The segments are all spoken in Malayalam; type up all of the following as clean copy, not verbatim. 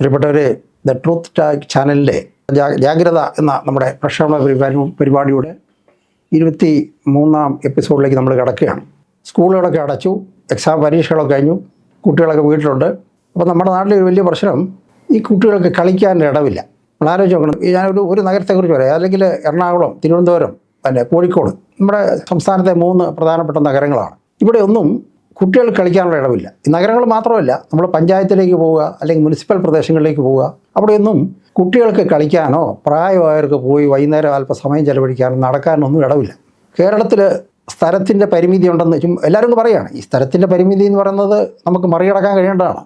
പ്രിയപ്പെട്ടവരെ, ദ ട്രൂത്ത് ടാഗ് ചാനലിലെ ജാഗ്രത എന്ന നമ്മുടെ പ്രക്ഷേപണ പരിപാടിയുടെ 23ാം എപ്പിസോഡിലേക്ക് നമ്മൾ കിടക്കുകയാണ്. സ്കൂളുകളൊക്കെ അടച്ചു, എക്സാം പരീക്ഷകളൊക്കെ കഴിഞ്ഞു, കുട്ടികളൊക്കെ വീട്ടിലുണ്ട്. അപ്പോൾ നമ്മുടെ നാട്ടിൽ ഒരു വലിയ പ്രശ്നം, ഈ കുട്ടികൾക്ക് കളിക്കാൻ ഇടവില്ല. നമ്മൾ ആലോചിച്ച് നോക്കണം. ഞാനൊരു നഗരത്തെക്കുറിച്ച് പറയാം, അല്ലെങ്കിൽ എറണാകുളം, തിരുവനന്തപുരം, കോഴിക്കോട്, നമ്മുടെ സംസ്ഥാനത്തെ 3 പ്രധാനപ്പെട്ട നഗരങ്ങളാണ്. ഇവിടെ ഒന്നും കുട്ടികൾ കളിക്കാനുള്ള ഇടവില്ല. ഈ നഗരങ്ങൾ മാത്രമല്ല, നമ്മൾ പഞ്ചായത്തിലേക്ക് പോവുക, അല്ലെങ്കിൽ മുനിസിപ്പൽ പ്രദേശങ്ങളിലേക്ക് പോവുക, അവിടെയൊന്നും കുട്ടികൾക്ക് കളിക്കാനോ പ്രായമായവർക്ക് പോയി വൈകുന്നേരം അല്പസമയം ചെലവഴിക്കാനോ നടക്കാനൊന്നും ഇടവില്ല. കേരളത്തിൽ സ്ഥലത്തിൻ്റെ പരിമിതി ഉണ്ടെന്ന് എല്ലാവരും പറയുകയാണ്. ഈ സ്ഥലത്തിൻ്റെ പരിമിതി എന്ന് പറയുന്നത് നമുക്ക് മറികടക്കാൻ കഴിയേണ്ടതാണ്.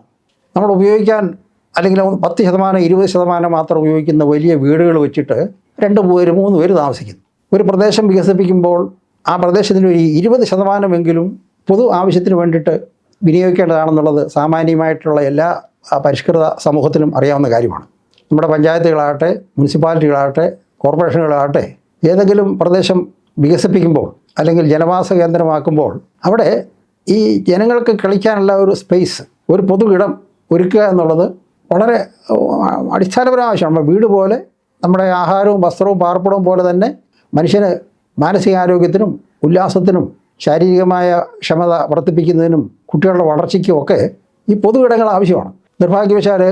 നമ്മൾ ഉപയോഗിക്കാൻ, അല്ലെങ്കിൽ 10%, 20% മാത്രം ഉപയോഗിക്കുന്ന വലിയ വീടുകൾ വെച്ചിട്ട് 2 പേര് 3 പേര് താമസിക്കുന്നു. ഒരു പ്രദേശം വികസിപ്പിക്കുമ്പോൾ ആ പ്രദേശത്തിൻ്റെ ഒരു 20% പൊതു ആവശ്യത്തിന് വേണ്ടിയിട്ട് വിനിയോഗിക്കേണ്ടതാണെന്നുള്ളത് സാമാന്യമായിട്ടുള്ള എല്ലാ പരിഷ്കൃത സമൂഹത്തിനും അറിയാവുന്ന കാര്യമാണ്. നമ്മുടെ പഞ്ചായത്തുകളാകട്ടെ, മുനിസിപ്പാലിറ്റികളാകട്ടെ, കോർപ്പറേഷനുകളാകട്ടെ, ഏതെങ്കിലും പ്രദേശം വികസിപ്പിക്കുമ്പോൾ അല്ലെങ്കിൽ ജനവാസ കേന്ദ്രമാക്കുമ്പോൾ അവിടെ ഈ ജനങ്ങൾക്ക് കളിക്കാനുള്ള ഒരു സ്പേസ്, ഒരു പൊതു ഇടം ഒരുക്കുക എന്നുള്ളത് വളരെ അടിസ്ഥാനപരമായ ആവശ്യമാണ്. വീട് പോലെ, നമ്മുടെ ആഹാരവും വസ്ത്രവും പാർപ്പിടവും പോലെ തന്നെ മനുഷ്യന് മാനസികാരോഗ്യത്തിനും ഉല്ലാസത്തിനും ശാരീരികമായ ക്ഷമത വർദ്ധിപ്പിക്കുന്നതിനും കുട്ടികളുടെ വളർച്ചയ്ക്കും ഒക്കെ ഈ പൊതു ഇടങ്ങൾ ആവശ്യമാണ്. നിർഭാഗ്യവശാൽ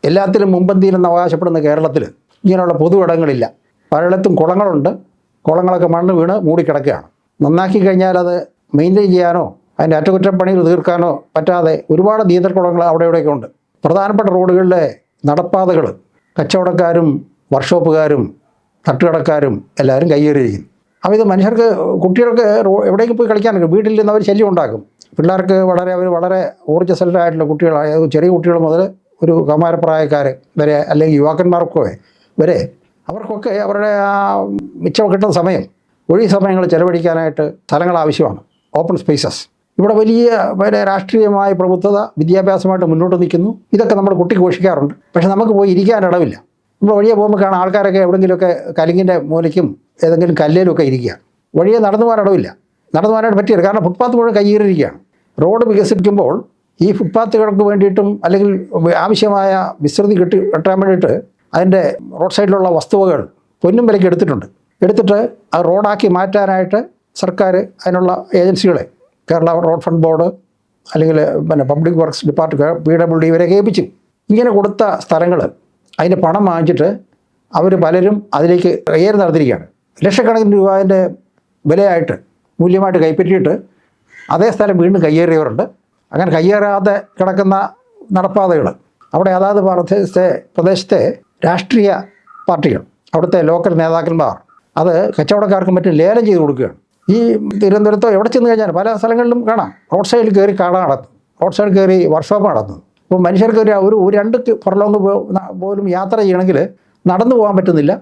എല്ലാത്തിലും മുമ്പന്തിയിലെന്ന് അവകാശപ്പെടുന്ന കേരളത്തിൽ ഇങ്ങനെയുള്ള പൊതു ഇടങ്ങളില്ല. പലയിടത്തും കുളങ്ങളുണ്ട്, കുളങ്ങളൊക്കെ മണ്ണ് വീണ് മൂടിക്കിടക്കുകയാണ്. നന്നാക്കി കഴിഞ്ഞാൽ അത് മെയിൻറ്റെയിൻ ചെയ്യാനോ അതിൻ്റെ അറ്റകുറ്റപ്പണികൾ തീർക്കാനോ പറ്റാതെ ഒരുപാട് നീന്തൽക്കുളങ്ങൾ അവിടെ ഇവിടെയൊക്കെ ഉണ്ട്. പ്രധാനപ്പെട്ട റോഡുകളിലെ നടപ്പാതകൾ കച്ചവടക്കാരും വർക്ക്ഷോപ്പുകാരും തട്ടുകടക്കാരും എല്ലാവരും കയ്യേറിയിരിക്കുന്നു. അപ്പോൾ ഇത് മനുഷ്യർക്ക്, കുട്ടികൾക്ക് എവിടേക്ക് പോയി കളിക്കാനൊക്കെ വീട്ടിൽ നിന്ന് അവർ ശല്യം ഉണ്ടാക്കും. പിള്ളേർക്ക് അവർ വളരെ ഊർജ്ജസ്വലരായിട്ടുള്ള കുട്ടികളായ ചെറിയ കുട്ടികൾ മുതൽ ഒരു കൗമാരപ്രായക്കാർ വരെ, അല്ലെങ്കിൽ യുവാക്കന്മാർക്കൊക്കെ വരെ, അവർക്കൊക്കെ അവരുടെ ആ മിച്ചം കിട്ടുന്ന സമയം, ഒഴിവ് സമയങ്ങൾ ചെലവഴിക്കാനായിട്ട് സ്ഥലങ്ങൾ ആവശ്യമാണ്. Open spaces. ഇവിടെ വലിയ രാഷ്ട്രീയമായ പ്രബുദ്ധത വിദ്യാഭ്യാസമായിട്ട് മുന്നോട്ട് നിൽക്കുന്നു. ഇതൊക്കെ നമ്മൾ ഘോഷിക്കാറുണ്ട്. പക്ഷെ നമുക്ക് പോയി ഇരിക്കാനിടവില്ല. നമ്മൾ വഴിയെ പോകുമ്പോൾ കാണാം ആൾക്കാരൊക്കെ എവിടെയെങ്കിലുമൊക്കെ കലിങ്ങിൻ്റെ മൂലയ്ക്കും ഏതെങ്കിലും കല്ലിലൊക്കെ ഇരിക്കുക. വഴിയെ നടന്നു പോകാനിടവില്ല. നടന്നു പോകാനായിട്ട് പറ്റിയത് കാരണം ഫുട്പാത്ത് മുഴുവൻ കയ്യേറിയിരിക്കുകയാണ്. റോഡ് വികസിപ്പിക്കുമ്പോൾ ഈ ഫുട്പാത്തുകൾക്ക് വേണ്ടിയിട്ടും, അല്ലെങ്കിൽ ആവശ്യമായ വിസ്തൃതി കെട്ടാൻ വേണ്ടിയിട്ട് അതിൻ്റെ റോഡ് സൈഡിലുള്ള വസ്തുവകൾ പൊന്നും വിലയ്ക്ക് എടുത്തിട്ട് ആ റോഡാക്കി മാറ്റാനായിട്ട് സർക്കാർ അതിനുള്ള ഏജൻസികളെ, കേരള റോഡ് ഫണ്ട് ബോർഡ്, അല്ലെങ്കിൽ പബ്ലിക് വർക്ക്സ് ഡിപ്പാർട്ട്മെൻറ്റ്, PWD ഇവരെയൊക്കെ ഏൽപ്പിച്ചു. ഇങ്ങനെ കൊടുത്ത സ്ഥലങ്ങൾ അതിൻ്റെ പണം വാങ്ങിച്ചിട്ട് അവർ പലരും അതിലേക്ക് കയ്യേറി നടത്തിയിരിക്കുകയാണ്. ലക്ഷക്കണക്കിന് രൂപേൻ്റെ വിലയായിട്ട്, മൂല്യമായിട്ട് കൈപ്പറ്റിയിട്ട് അതേ സ്ഥലം വീണ്ടും കയ്യേറിയവരുണ്ട്. അങ്ങനെ കയ്യേറാതെ കിടക്കുന്ന നടപ്പാതകൾ അവിടെ അതാത് പ്രദേശത്തെ രാഷ്ട്രീയ പാർട്ടികൾ, അവിടുത്തെ ലോക്കൽ നേതാക്കന്മാർ അത് കച്ചവടക്കാർക്കും മറ്റും ലേലം ചെയ്ത് കൊടുക്കുകയാണ്. ഈ തിരുവനന്തപുരത്തോ എവിടെ ചെന്ന് കഴിഞ്ഞാൽ പല സ്ഥലങ്ങളിലും കാണാം, റോഡ് സൈഡിൽ കയറി കട നടത്തുന്നു, റോഡ് സൈഡിൽ കയറി വർക്ക്ഷോപ്പ് നടത്തുന്നു. അപ്പോൾ മനുഷ്യർക്ക് ഒരു 2 ഫർലോങ് പോലും യാത്ര ചെയ്യണമെങ്കിൽ നടന്നു പോകാൻ പറ്റുന്നില്ല,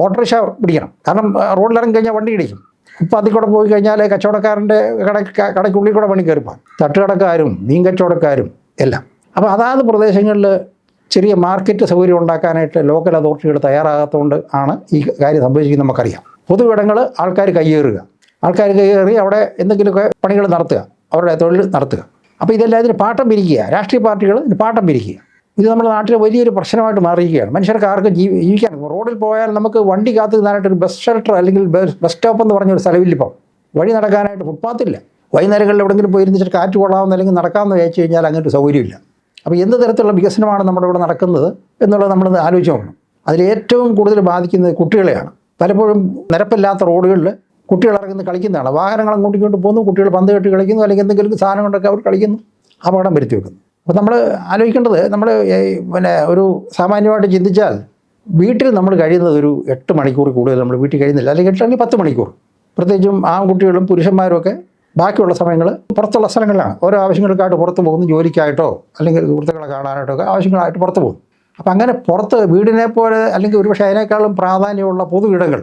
ഓട്ടോറിക്ഷ പിടിക്കണം. കാരണം റോഡിലിറങ്ങി കഴിഞ്ഞാൽ വണ്ടി ഇടിക്കും. ഇപ്പോൾ അതിൽ കൂടെ പോയി കഴിഞ്ഞാൽ കച്ചവടക്കാരൻ്റെ കടയ്ക്കുള്ളിൽ കൂടെ പണി കയറിപ്പോകും, തട്ടുകടക്കാരും മീൻ കച്ചവടക്കാരും എല്ലാം. അപ്പോൾ അതാത് പ്രദേശങ്ങളിൽ ചെറിയ മാർക്കറ്റ് സൗകര്യം ഉണ്ടാക്കാനായിട്ട് ലോക്കൽ അതോറിറ്റികൾ തയ്യാറാകാത്തതുകൊണ്ട് ആണ് ഈ കാര്യം സംഭവിക്കുന്നത്. നമുക്കറിയാം, പൊതു ഇടങ്ങൾ ആൾക്കാർ കയ്യേറി അവിടെ എന്തെങ്കിലുമൊക്കെ പണികൾ നടത്തുക, അവരുടെ തൊഴിൽ നടത്തുക. അപ്പോൾ ഇതെല്ലാം ഇതിന് പാട്ടം പിരിക്കുക, രാഷ്ട്രീയ പാർട്ടികൾ ഇതിന് പാട്ടം പിരിക്കുക. ഇത് നമ്മുടെ നാട്ടിലെ വലിയൊരു പ്രശ്നമായിട്ട് മാറിയിരിക്കുകയാണ്. മനുഷ്യർക്ക് ആർക്കും ജീവിക്കാൻ, റോഡിൽ പോയാൽ നമുക്ക് വണ്ടി കാത്തു നിന്നായിട്ടൊരു ബസ് ഷെൽട്ടർ അല്ലെങ്കിൽ ബസ് സ്റ്റോപ്പ് എന്ന് പറഞ്ഞൊരു സ്ഥലമില്ലിപ്പോൾ. വഴി നടക്കാനായിട്ട് ഫുട്പാത്തില്ല. വൈകുന്നേരങ്ങളിൽ എവിടെയെങ്കിലും പോയി ഇരുന്നിട്ട് കാറ്റ് കൊള്ളാമെന്ന് അല്ലെങ്കിൽ നടക്കാമെന്ന് വിചാരിച്ചു കഴിഞ്ഞാൽ അങ്ങനൊരു സൗകര്യമില്ല. അപ്പോൾ എന്ത് തരത്തിലുള്ള വികസനമാണ് നമ്മുടെ ഇവിടെ നടക്കുന്നത് എന്നുള്ളത് നമ്മൾ ആലോചിച്ച് നോക്കണം. അതിലേറ്റവും കൂടുതൽ ബാധിക്കുന്നത് കുട്ടികളെയാണ്. പലപ്പോഴും നിരപ്പില്ലാത്ത റോഡുകളിൽ കുട്ടികൾ ഇറങ്ങുന്ന കളിക്കുന്നതാണ്. വാഹനങ്ങൾ അങ്ങോട്ടും ഇങ്ങോട്ട് പോകുന്നു, കുട്ടികൾ പന്ത് കെട്ടി കളിക്കുന്നു, അല്ലെങ്കിൽ എന്തെങ്കിലും സാധനം കൊണ്ടൊക്കെ അവർ കളിക്കുന്നു, അപകടം വരുത്തി വെക്കുന്നു. അപ്പോൾ നമ്മൾ ആലോചിക്കേണ്ടത്, നമ്മൾ ഒരു സാമാന്യമായിട്ട് ചിന്തിച്ചാൽ വീട്ടിൽ നമ്മൾ കഴിയുന്നത് ഒരു 8 മണിക്കൂർ കൂടുതൽ നമ്മൾ വീട്ടിൽ കഴിയുന്നില്ല, അല്ലെങ്കിൽ 8 അല്ലെങ്കിൽ 10 മണിക്കൂർ. പ്രത്യേകിച്ചും ആൺകുട്ടികളും പുരുഷന്മാരും ഒക്കെ ബാക്കിയുള്ള സമയങ്ങൾ പുറത്തുള്ള സ്ഥലങ്ങളിലാണ്. ഓരോ ആവശ്യങ്ങൾക്കായിട്ട് പുറത്ത് പോകുന്നു, ജോലിക്കായിട്ടോ അല്ലെങ്കിൽ സുഹൃത്തുക്കളെ കാണാനായിട്ടോ ഒക്കെ ആവശ്യങ്ങളായിട്ട് പുറത്ത് പോകുന്നു. അപ്പോൾ അങ്ങനെ പുറത്ത് വീടിനെ പോലെ, അല്ലെങ്കിൽ ഒരുപക്ഷെ അതിനേക്കാളും പ്രാധാന്യമുള്ള പൊതു ഇടങ്ങൾ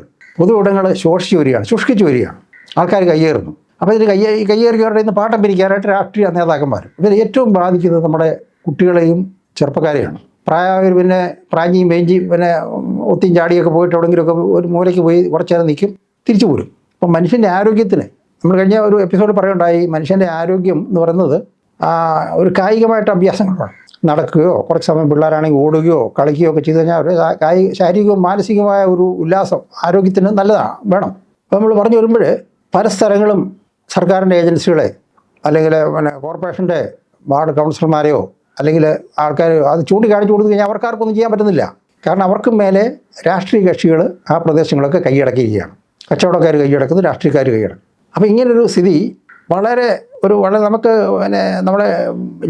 ശുഷ്കിച്ചു വരികയാണ്. ആൾക്കാർ കയ്യേറുന്നു. അപ്പോൾ ഇതിന് കയ്യേറിയവരുടെ നിന്ന് പാട്ടം പിരിക്കാനായിട്ട് രാഷ്ട്രീയ നേതാക്കന്മാർ. ഇതിൽ ഏറ്റവും ബാധിക്കുന്നത് നമ്മുടെ കുട്ടികളെയും ചെറുപ്പക്കാരെയാണ്. പ്രായമായവർ പ്രാഞ്ചിയും വേഞ്ചിയും ഒത്തിയും ചാടിയൊക്കെ പോയിട്ട് എവിടെയെങ്കിലുമൊക്കെ ഒരു മൂലയ്ക്ക് പോയി കുറച്ച് നേരം നിൽക്കും, തിരിച്ചു പോരും. അപ്പം മനുഷ്യൻ്റെ ആരോഗ്യത്തിന്, നമ്മൾ കഴിഞ്ഞ ഒരു എപ്പിസോഡ് പറയുണ്ടായി, മനുഷ്യൻ്റെ ആരോഗ്യം എന്ന് പറയുന്നത് ഒരു കായികമായിട്ട് അഭ്യാസങ്ങളാണ്. നടക്കുകയോ കുറച്ച് സമയം പിള്ളേരാണെങ്കിൽ ഓടുകയോ കളിക്കുകയോ ഒക്കെ ചെയ്ത് കഴിഞ്ഞാൽ ഒരു ശാരീരികവും മാനസികമായ ഒരു ഉല്ലാസം ആരോഗ്യത്തിന് നല്ലതാണ് വേണം. അപ്പോൾ നമ്മൾ പറഞ്ഞു വരുമ്പോൾ പല സ്ഥലങ്ങളും സർക്കാരിൻ്റെ ഏജൻസികളെ അല്ലെങ്കിൽ കോർപ്പറേഷൻ്റെ വാർഡ് കൗൺസിലർമാരെയോ അല്ലെങ്കിൽ ആൾക്കാർ അത് ചൂണ്ടിക്കാണിച്ചു കൊടുത്തു കഴിഞ്ഞാൽ അവർക്കാർക്കൊന്നും ചെയ്യാൻ പറ്റുന്നില്ല. കാരണം അവർക്ക് മേലെ രാഷ്ട്രീയ കക്ഷികൾ ആ പ്രദേശങ്ങളൊക്കെ കൈയടക്കുകയാണ്. കച്ചവടക്കാർ കൈയടക്കുന്നു, രാഷ്ട്രീയക്കാർ കൈയടക്കും. അപ്പോൾ ഇങ്ങനൊരു സ്ഥിതി വളരെ നമുക്ക് നമ്മളെ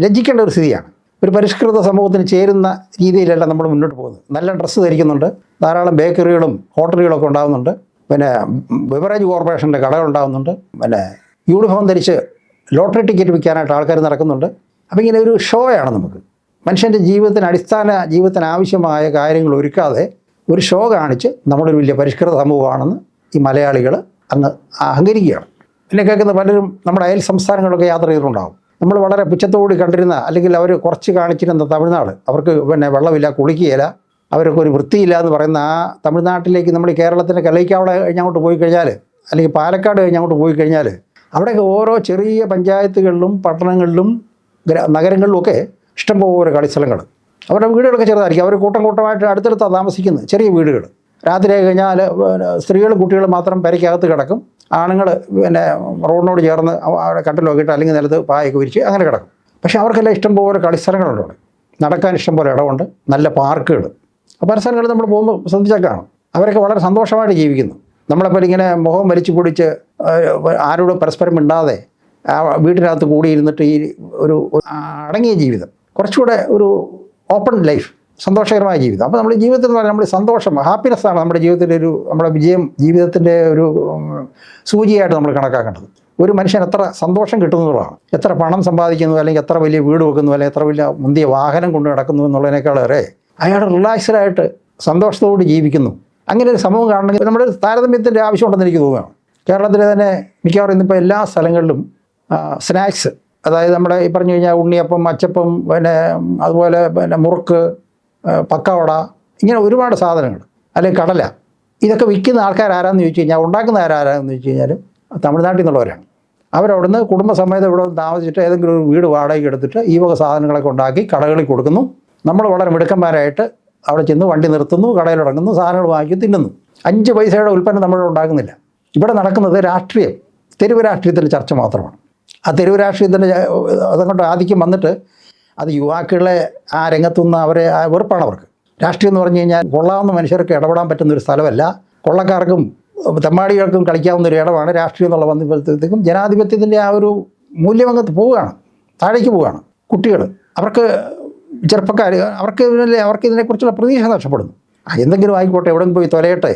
ലജ്ജിക്കേണ്ട ഒരു സ്ഥിതിയാണ്. ഒരു പരിഷ്കൃത സമൂഹത്തിന് ചേരുന്ന രീതിയിലല്ല നമ്മൾ മുന്നോട്ട് പോകുന്നത്. നല്ല ഡ്രസ്സ് ധരിക്കുന്നുണ്ട്, ധാരാളം ബേക്കറികളും ഹോട്ടലുകളൊക്കെ ഉണ്ടാകുന്നുണ്ട്, ബിവറേജ് കോർപ്പറേഷൻ്റെ കടകളുണ്ടാകുന്നുണ്ട്, യൂണിഫോം ധരിച്ച് ലോട്ടറി ടിക്കറ്റ് വിൽക്കാനായിട്ട് ആൾക്കാർ നടക്കുന്നുണ്ട്. അപ്പോൾ ഇങ്ങനെ ഒരു ഷോയാണ് നമുക്ക്. മനുഷ്യൻ്റെ ജീവിതത്തിന് ആവശ്യമായ കാര്യങ്ങൾ ഒരുക്കാതെ ഒരു ഷോ കാണിച്ച് നമ്മളൊരു വലിയ പരിഷ്കൃത സമൂഹമാണെന്ന് ഈ മലയാളികൾ അങ്ങ് അഹങ്കരിക്കുകയാണ്. എന്നെ കേൾക്കുന്ന പലരും നമ്മുടെ അയൽ സംസ്ഥാനങ്ങളിലൊക്കെ യാത്ര ചെയ്തിട്ടുണ്ടാകും. നമ്മൾ വളരെ പുച്ഛത്തോടി കണ്ടിരുന്ന അല്ലെങ്കിൽ അവർ കുറച്ച് കാണിച്ചിരുന്ന തമിഴ്നാട്, അവർക്ക് വെള്ളമില്ല, കുളിക്കുകയില്ല, അവർക്ക് ഒരു വൃത്തിയില്ല എന്ന് പറയുന്ന ആ തമിഴ്നാട്ടിലേക്ക് നമ്മൾ ഈ കേരളത്തിൻ്റെ കലൈക്കാവള കഴിഞ്ഞങ്ങോട്ട് പോയി കഴിഞ്ഞാൽ അല്ലെങ്കിൽ പാലക്കാട് കഴിഞ്ഞങ്ങോട്ട് പോയി കഴിഞ്ഞാൽ അവിടെയൊക്കെ ഓരോ ചെറിയ പഞ്ചായത്തുകളിലും പട്ടണങ്ങളിലും നഗരങ്ങളിലുമൊക്കെ ഇഷ്ടംപോലെ കളിസ്ഥലങ്ങൾ. അവരുടെ വീടുകളൊക്കെ ചെറുതായിരിക്കും. അവർ കൂട്ടമായിട്ട് അടുത്തടുത്താണ് താമസിക്കുന്നത്, ചെറിയ വീടുകൾ. രാത്രി കഴിഞ്ഞാൽ സ്ത്രീകളും കുട്ടികളും മാത്രം പെരയ്ക്കകത്ത് കിടക്കും. ആണുങ്ങൾ റോഡിനോട് ചേർന്ന് അവിടെ കട്ടിലൊക്കെ ഇട്ട് അല്ലെങ്കിൽ നിലത്ത് പായൊക്കെ വിരിച്ച് അങ്ങനെ കിടക്കും. പക്ഷേ അവർക്കെല്ലാം ഇഷ്ടംപോലെ കളിസ്ഥലങ്ങളുണ്ട്. അവിടെ നടക്കാൻ ഇഷ്ടംപോലെ ഇടമുണ്ട്, നല്ല പാർക്കുകൾ. പല സ്ഥലങ്ങളിൽ നമ്മൾ പോകുമ്പോൾ ശ്രദ്ധിച്ചാൽ കാണും അവരൊക്കെ വളരെ സന്തോഷമായിട്ട് ജീവിക്കുന്നു. നമ്മളെപ്പോൾ ഇങ്ങനെ മുഖം വലിച്ചു പൊടിച്ച് ആരോടും പരസ്പരം മിണ്ടാതെ വീട്ടിനകത്ത് കൂടിയിരുന്നിട്ട് ഈ ഒരു അടങ്ങിയ ജീവിതം, കുറച്ചുകൂടെ ഒരു ഓപ്പൺ ലൈഫ്, സന്തോഷകരമായ ജീവിതം. അപ്പോൾ നമ്മുടെ ജീവിതത്തിൽ എന്ന് പറഞ്ഞാൽ നമ്മൾ സന്തോഷം, ഹാപ്പിനെസ്സാണ് നമ്മുടെ ജീവിതത്തിൻ്റെ നമ്മുടെ വിജയം, ജീവിതത്തിൻ്റെ ഒരു സൂചിയായിട്ട് നമ്മൾ കണക്കാക്കേണ്ടത്. ഒരു മനുഷ്യൻ എത്ര സന്തോഷം കിട്ടുന്നതാണ്, എത്ര പണം സമ്പാദിക്കുന്നു, അല്ലെങ്കിൽ എത്ര വലിയ വീട് വെക്കുന്നു, അല്ലെങ്കിൽ എത്ര വലിയ മുന്തിയ വാഹനം കൊണ്ട് നടക്കുന്നു എന്നുള്ളതിനേക്കാളേറെ അയാൾ റിലാക്സ്ഡായിട്ട് സന്തോഷത്തോട് ജീവിക്കുന്നു. അങ്ങനെ ഒരു സമൂഹം കാണണമെങ്കിൽ നമ്മുടെ താരതമ്യത്തിൻ്റെ ആവശ്യമുണ്ടെന്ന് എനിക്ക് തോന്നുകയാണ്. കേരളത്തിലെ തന്നെ മിക്കവാറും ഇന്നിപ്പോൾ എല്ലാ സ്ഥലങ്ങളിലും സ്നാക്സ്, അതായത് നമ്മുടെ ഈ പറഞ്ഞു കഴിഞ്ഞാൽ ഉണ്ണിയപ്പം, അച്ചപ്പം, അതുപോലെ മുറുക്ക്, പക്കവട, ഇങ്ങനെ ഒരുപാട് സാധനങ്ങൾ, അല്ലെങ്കിൽ കടല, ഇതൊക്കെ വിൽക്കുന്ന ആൾക്കാരാരാന്ന് ചോദിച്ചു കഴിഞ്ഞാൽ, ഉണ്ടാക്കുന്ന ആരാരാന്ന് ചോദിച്ചു കഴിഞ്ഞാൽ തമിഴ്നാട്ടിൽ നിന്നുള്ളവരാണ്. അവരവിടുന്ന് കുടുംബസമേതം ഇവിടെ താമസിച്ചിട്ട് ഏതെങ്കിലും ഒരു വീട് വാടകയ്ക്ക് എടുത്തിട്ട് ഈ വക സാധനങ്ങളൊക്കെ ഉണ്ടാക്കി കടകളിൽ കൊടുക്കുന്നു. നമ്മൾ വളരെ മിടുക്കന്മാരായിട്ട് അവിടെ ചെന്ന് വണ്ടി നിർത്തുന്നു, കടയിലിറങ്ങുന്നു, സാധനങ്ങൾ വാങ്ങി തിന്നുന്നു. 5 പൈസയുടെ ഉൽപ്പന്നം നമ്മളിവിടെ ഉണ്ടാക്കുന്നില്ല. ഇവിടെ നടക്കുന്നത് രാഷ്ട്രീയം, തെരുവ് രാഷ്ട്രീയത്തിൻ്റെ ചർച്ച മാത്രമാണ്. ആ തെരുവ് രാഷ്ട്രീയത്തിൻ്റെ അതുകൊണ്ട് ആധിക്യം വന്നിട്ട് അത് യുവാക്കളെ ആ രംഗത്തുനിന്ന് അവരെ വെറുപ്പാണ് അവർക്ക്. രാഷ്ട്രീയം എന്ന് പറഞ്ഞു കഴിഞ്ഞാൽ കൊള്ളാവുന്ന മനുഷ്യർക്ക് ഇടപെടാൻ പറ്റുന്നൊരു സ്ഥലമല്ല, കൊള്ളക്കാർക്കും തെമ്മാടികൾക്കും കളിക്കാവുന്ന ഒരു ഇടമാണ് രാഷ്ട്രീയം എന്നുള്ള വന്നപ്പോഴത്തേക്കും ജനാധിപത്യത്തിൻ്റെ ആ ഒരു മൂല്യമംഗത്ത് പോവുകയാണ്, താഴേക്ക് പോവുകയാണ്. കുട്ടികൾ, അവർക്ക് ചെറുപ്പക്കാർ, അവർക്ക് ഇതിനെക്കുറിച്ചുള്ള പ്രതീക്ഷ നഷ്ടപ്പെടുന്നു. എന്തെങ്കിലും ആയിക്കോട്ടെ, എവിടെയും പോയി തൊലയട്ടെ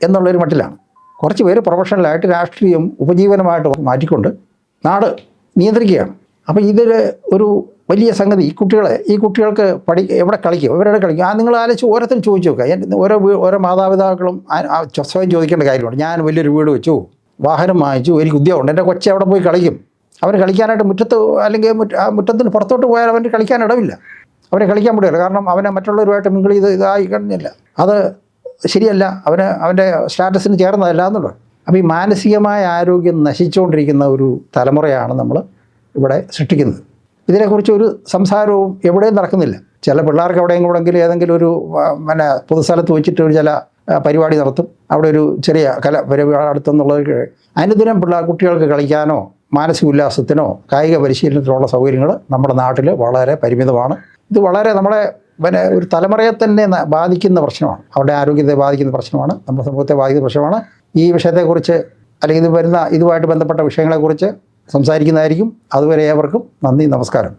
എന്നുള്ളൊരു മട്ടിലാണ്. കുറച്ച് പേര് പ്രൊഫഷണലായിട്ട് രാഷ്ട്രീയം ഉപജീവനമായിട്ട് മാറ്റിക്കൊണ്ട് നാട് നിയന്ത്രിക്കുകയാണ്. അപ്പോൾ ഇതിൽ ഒരു വലിയ സംഗതി, ഈ കുട്ടികൾക്ക് എവിടെ കളിക്കും, ഇവരുടെ കളിക്കും. നിങ്ങൾ ആലോചിച്ച് ഓരോരുത്തരും ചോദിച്ചു നോക്കുക. ഓരോ മാതാപിതാക്കളും സ്വയം ചോദിക്കേണ്ട കാര്യമുണ്ട്. ഞാൻ വലിയൊരു വീട് വെച്ചു, വാഹനം വാങ്ങിച്ചു, എനിക്ക് ഉദ്യോഗമുണ്ട്, എൻ്റെ കൊച്ചെ അവിടെ പോയി കളിക്കും. അവന് കളിക്കാനായിട്ട് മുറ്റത്ത് അല്ലെങ്കിൽ മുറ്റത്തിന് പുറത്തോട്ട് പോയാൽ അവന് കളിക്കാൻ ഇടമില്ല, അവനെ കളിക്കാൻ പറ്റില്ല. കാരണം അവനെ മറ്റുള്ളവരുമായിട്ട് മിങ്കിൾ ചെയ്ത് ഇതായി കഴിഞ്ഞില്ല. അത് ശരിയല്ല, അവൻ്റെ സ്റ്റാറ്റസിന് ചേർന്നതല്ല എന്നുള്ളത്. അപ്പോൾ ഈ മാനസികമായ ആരോഗ്യം നശിച്ചുകൊണ്ടിരിക്കുന്ന ഒരു തലമുറയാണ് നമ്മൾ ഇവിടെ സൃഷ്ടിക്കുന്നത്. ഇതിനെക്കുറിച്ച് ഒരു സംസാരവും എവിടെയും നടക്കുന്നില്ല. ചില പിള്ളേർക്ക് എവിടെയെങ്കിലും ഏതെങ്കിലും ഒരു പൊതുസ്ഥലത്ത് വെച്ചിട്ട് ഒരു ചില പരിപാടി നടത്തും, അവിടെ ഒരു ചെറിയ പരിപാടി നടത്തുന്നുള്ളത്. അനുദിനം കുട്ടികൾക്ക് കളിക്കാനോ മാനസിക ഉല്ലാസത്തിനോ കായിക പരിശീലനത്തിനുള്ള സൗകര്യങ്ങൾ നമ്മുടെ നാട്ടിൽ വളരെ പരിമിതമാണ്. ഇത് വളരെ നമ്മളെ ഒരു തലമുറയെ തന്നെ ബാധിക്കുന്ന പ്രശ്നമാണ്, അവരുടെ ആരോഗ്യത്തെ ബാധിക്കുന്ന പ്രശ്നമാണ്, നമ്മുടെ സമൂഹത്തെ ബാധിക്കുന്ന പ്രശ്നമാണ്. ഈ വിഷയത്തെക്കുറിച്ച് അല്ലെങ്കിൽ ഇതുമായിട്ട് ബന്ധപ്പെട്ട വിഷയങ്ങളെക്കുറിച്ച് സംസാരിക്കുന്നതായിരിക്കും. അതുവരെ ഏവർക്കും നന്ദി, നമസ്കാരം.